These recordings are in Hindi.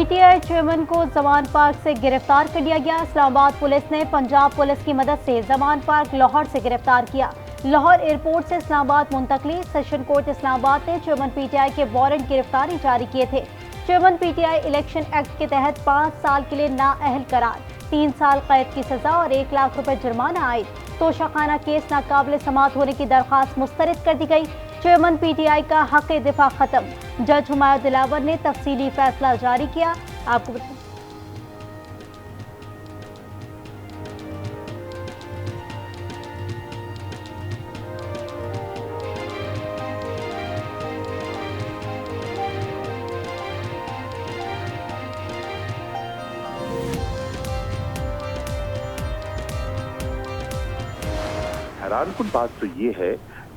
पीटीआई चेयरमैन को जमान पार्क से गिरफ्तार कर लिया गया। इस्लामाबाद पुलिस ने पंजाब पुलिस की मदद से जमान पार्क लाहौर से गिरफ्तार किया। लाहौर एयरपोर्ट से इस्लामाबाद मुंतकली। सेशन कोर्ट इस्लामाबाद ने चेयरमैन पीटीआई के वारंट गिरफ्तारी जारी किए थे। चेयरमैन पीटीआई इलेक्शन एक्ट के तहत 5 साल के लिए नाअहल करार, 3 साल कैद की सजा और 1 लाख रुपए जुर्माना आयद। तोशाखाना केस नाकाबिल समाअत होने की दरखास्त मुस्तरद कर दी गई। चेयरमैन पीटीआई का हक दिफा खत्म। जज हुमायूं दिलावर ने तफसीली फैसला जारी किया। आपको हैरानकुन बात तो ये है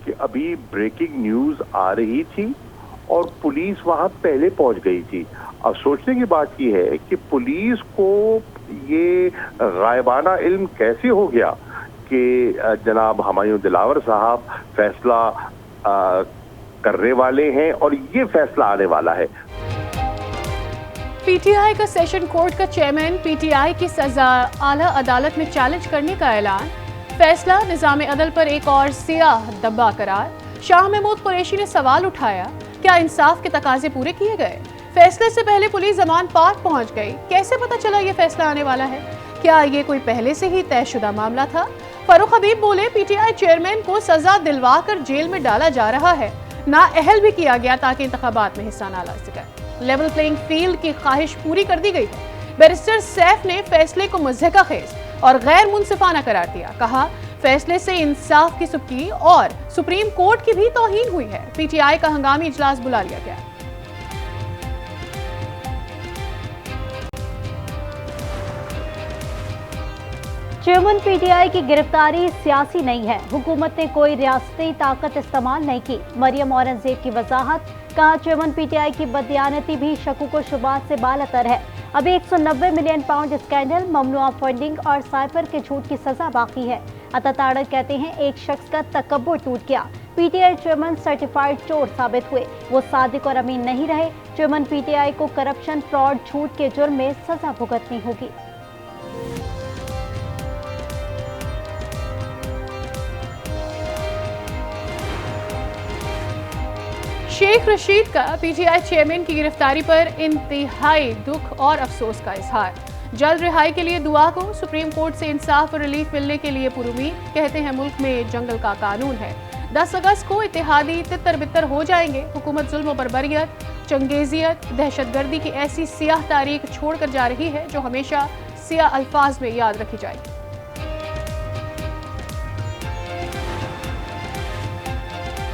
कि अभी ब्रेकिंग न्यूज आ रही थी और पुलिस वहां पहले पहुंच गई थी। अब सोचने की बात यह है कि पुलिस को ये गायबाना इल्म कैसे हो गया कि जनाब हुमायूं दिलावर साहब फैसला करने वाले हैं और ये फैसला आने वाला है। पीटीआई का सेशन कोर्ट का चेयरमैन पीटीआई की सजा आला अदालत में चैलेंज करने का ऐलान। फैसला निजाम अदल पर एक और सियाह दब्बा करार। शाह महमूद कुरैशी ने सवाल उठाया, क्या इंसाफ के तकाजे पूरे किए गए? फैसले से पहले पुलिस जमान पार्क पहुंच गई। कैसे पता चला ये फैसला आने वाला है? क्या ये कोई पहले से ही तयशुदा मामला था? फारूक हबीब बोले, पीटीआई चेयरमैन को सजा दिलवा कर जेल में डाला जा रहा है। नाअहल भी किया गया ताकि इंतखाबात में हिस्सा न ला सके। लेवल प्लेइंग फील्ड की ख्वाहिश पूरी कर दी गई है। बैरिस्टर सैफ ने फैसले को मुज़हिका खेज और गैर मुनसिफाना करार दिया। कहा, फैसले से इंसाफ की सुबकी और सुप्रीम कोर्ट की भी तौहीन हुई है। पीटीआई का हंगामी इजलास बुला लिया गया। चेयरमैन पीटीआई की गिरफ्तारी सियासी नहीं है। हुकूमत ने कोई रियासती ताकत इस्तेमाल नहीं की। मरियम औरंगजेब की वजाहत। कहा, चेयरमैन पीटीआई की बदयानती भी शकूक व शुबात से बालातर है। अभी 190 मिलियन पाउंड स्कैंडल, ममनुआ फंडिंग और साइफर के झूठ की सजा बाकी है। अताताड़ कहते हैं, एक शख्स का तकब्बुर टूट गया। पीटीआई चेयरमैन सर्टिफाइड चोर साबित हुए। वो सादिक और अमीन नहीं रहे। चेयरमैन पीटीआई को करप्शन, फ्रॉड, झूठ के जुर्म में सजा भुगतनी होगी। शेख रशीद का पीटीआई चेयरमैन की गिरफ्तारी पर इंतहाई दुख और अफसोस का इजहार। जल्द रिहाई के लिए दुआ को। सुप्रीम कोर्ट से इंसाफ और रिलीफ मिलने के लिए पुरुमीद। कहते हैं, मुल्क में जंगल का कानून है। 10 अगस्त को इत्तेहादी तितर बितर हो जाएंगे। हुकूमत जुल्म, बर्बरियत, चंगेजियत, दहशतगर्दी की ऐसी सियाह तारीख छोड़कर जा रही है जो हमेशा सियाह अल्फाज में याद रखी जाएगी।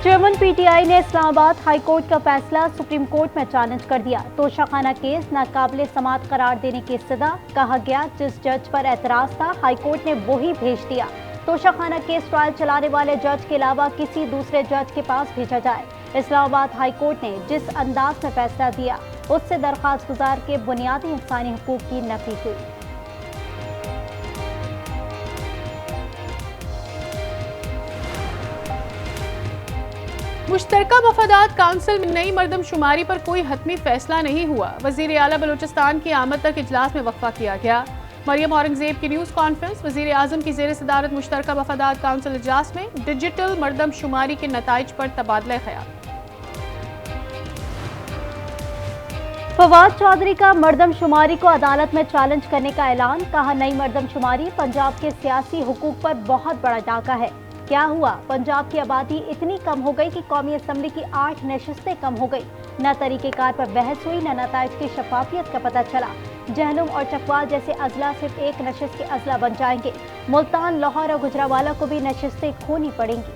चेयरमैन पीटीआई ने इस्लामाबाद हाई कोर्ट का फैसला सुप्रीम कोर्ट में चैलेंज कर दिया। तोशाखाना केस नाकाबिल समाअत करार देने की इस्तदा। कहा गया, जिस जज पर एतराज था हाई कोर्ट ने वही भेज दिया। तोशाखाना केस ट्रायल चलाने वाले जज के अलावा किसी दूसरे जज के पास भेजा जाए। इस्लामाबाद हाई कोर्ट ने जिस अंदाज में फैसला दिया उससे दरख्वास्त गुजार के बुनियादी इंसानी हुकूक की नफी हुई। मुश्तरका मफादात काउंसिल में नई मरदमशुमारी पर कोई हतमी फैसला नहीं हुआ। वजीर आला बलूचिस्तान की आमद तक इजलास में वक्फा किया गया। मरियम औरंगजेब की न्यूज़ कॉन्फ्रेंस। वजीर आजम की जेर सदारत मुश्तरका मफादात काउंसिल इजलास में डिजिटल मरदमशुमारी के नताइज पर तबादला ख्याल। फवाद चौधरी का मरदमशुमारी को अदालत में चैलेंज करने का ऐलान। कहा, नई मरदमशुमारी पंजाब के सियासी हुकूक पर बहुत बड़ा डाका है। क्या हुआ? पंजाब की आबादी इतनी कम हो गई कि कौमी असम्बली की 8 नशिस्तें कम हो गई। न तरीक़ेकार पर बहस हुई, न नताइज की शफाफियत का पता चला। जहलुम और चकवाल जैसे अजला सिर्फ एक नशिस्त के अजला बन जाएंगे। मुल्तान, लाहौर और गुजरावाला को भी नशिस्तें खोनी पड़ेंगी।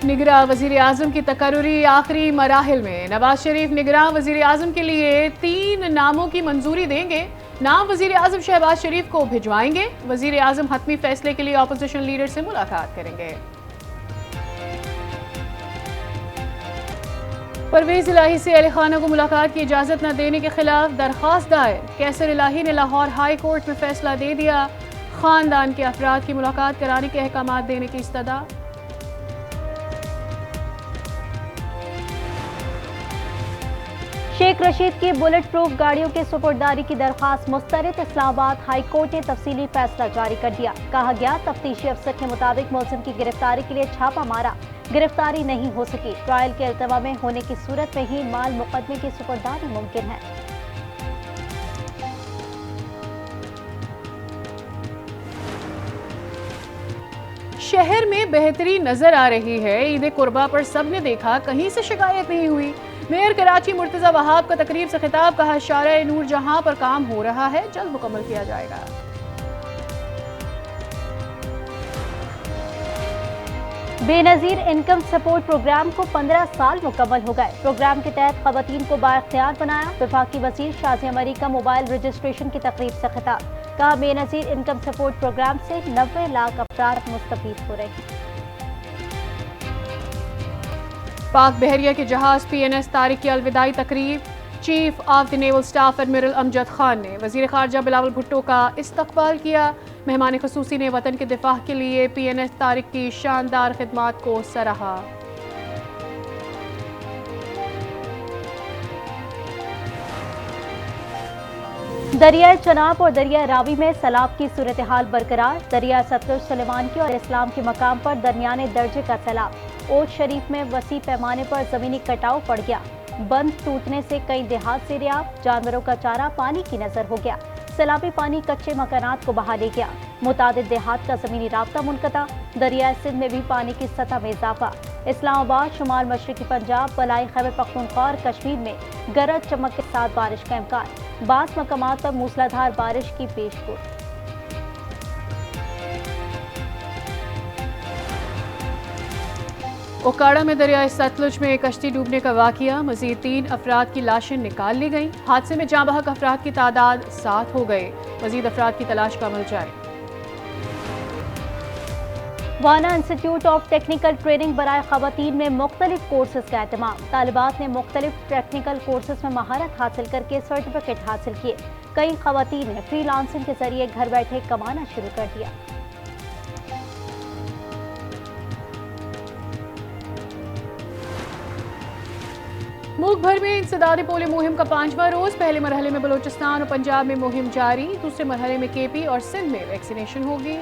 निगरां वजीर आजम की तकर्रुरी आखिरी मराहिल में। नवाज शरीफ निगरां वजीर आजम के लिए 3 नामों की मंजूरी देंगे। नाम वजीर आजम शहबाज शरीफ को भिजवाएंगे। वजीर आजम हतमी फैसले के लिए ऑपोजिशन लीडर से मुलाकात करेंगे। परवेज इलाही से अली खाना को मुलाकात की इजाजत न देने के खिलाफ दरखास्त दायर। कैसर इलाही ने लाहौर हाई कोर्ट में फैसला दे दिया। खानदान के अफराद की मुलाकात कराने के अहकाम देने की इस्तदा। शेख रशीद की बुलेट प्रूफ गाड़ियों के सुपुर्दारी की दरखास्त मुस्तरद। इस्लामाबाद हाई कोर्ट ने तफसीली फैसला जारी कर दिया। कहा गया तफ्तीशी अफसर के मुताबिक मुलजिम की गिरफ्तारी के लिए छापा मारा, गिरफ्तारी नहीं हो सकी। ट्रायल के इल्तवा में होने की सूरत में ही माल मुकदमे की सुपुर्दारी मुमकिन है। शहर में बेहतरी नजर आ रही है। ईद कुर्बा पर सबने देखा, कहीं से शिकायत नहीं हुई। मेयर कराची मुर्तजा वहाब का तकरीब से खिताब, कहा शारा नूर जहां पर काम हो रहा है जल्द मुकम्मल किया जाएगा। बेनजीर इनकम सपोर्ट प्रोग्राम को 15 साल मुकम्मल हो गए। प्रोग्राम के तहत खवातीन को बाइख्तियार बनाया। वफाकी वजीर शाजिया मरी का मोबाइल रजिस्ट्रेशन की तकरीब से खिताब, कहा बेनजीर इनकम सपोर्ट प्रोग्राम से 90 लाख अफराद मुस्तफीद हो रहे हैं। पाक बहरिया के जहाज PNS तारिक की अलविदाई तकरीब, chief of the naval staff admiral Amjad Khan ने वजीर खारजा बिलावल भुट्टो का इस्तकबाल किया। मेहमान खसूसी ने वतन के दिफा के लिए PNS तारिक की शानदार खिदमात को सराहा। दरियाए चनाब और दरिया रावी में सैलाब की सूरत हाल बरकरार। दरिया सतलुज, सुलेमान की और इस्लाम के मकाम पर दरमियाने दर्जे का सैलाब। ओट शरीफ में वसी पैमाने पर जमीनी कटाव पड़ गया। बंद टूटने से कई देहात से रियाब, जानवरों का चारा पानी की नजर हो गया। सैलाबी पानी कच्चे मकानात को बहा ले गया। मुतादिद देहात का जमीनी राब्ता मुनक़ता। दरिया सिंध में भी पानी की सतह में इजाफा। इस्लामाबाद, शुमाल मशरक़ी पंजाब, बलाई खैबर पख्तूनख्वा और कश्मीर में गरज चमक के साथ बारिश का इम्कान। बास मकामात पर मूसलाधार बारिश की पेशगोई। ओकाड़ा में दरियाए सतलुज में कश्ती डूबने का वाकया, मजीद 3 अफराद की लाशें निकाल ली गईं। हादसे में जाँ बहक अफराद की तादाद 7 हो गए। मजीद अफराद की तलाश का अमल जारी। वाना इंस्टीट्यूट ऑफ टेक्निकल ट्रेनिंग बराए खवातीन में मुख्तलिफ कोर्सेज का एहतमाम। तालिबात ने मुख्तलिफ टेक्निकल कोर्सेज में महारत हासिल करके सर्टिफिकेट हासिल किए। कई खवातीन ने फ्रीलांसिंग के जरिए घर बैठे कमाना शुरू कर दिया। मुल्क भर में इंसदादी पोलियो मुहिम का 5वां रोज। पहले मरहले में बलोचिस्तान और पंजाब में मुहिम जारी। दूसरे मरहले में KP और सिंध में वैक्सीनेशन होगी।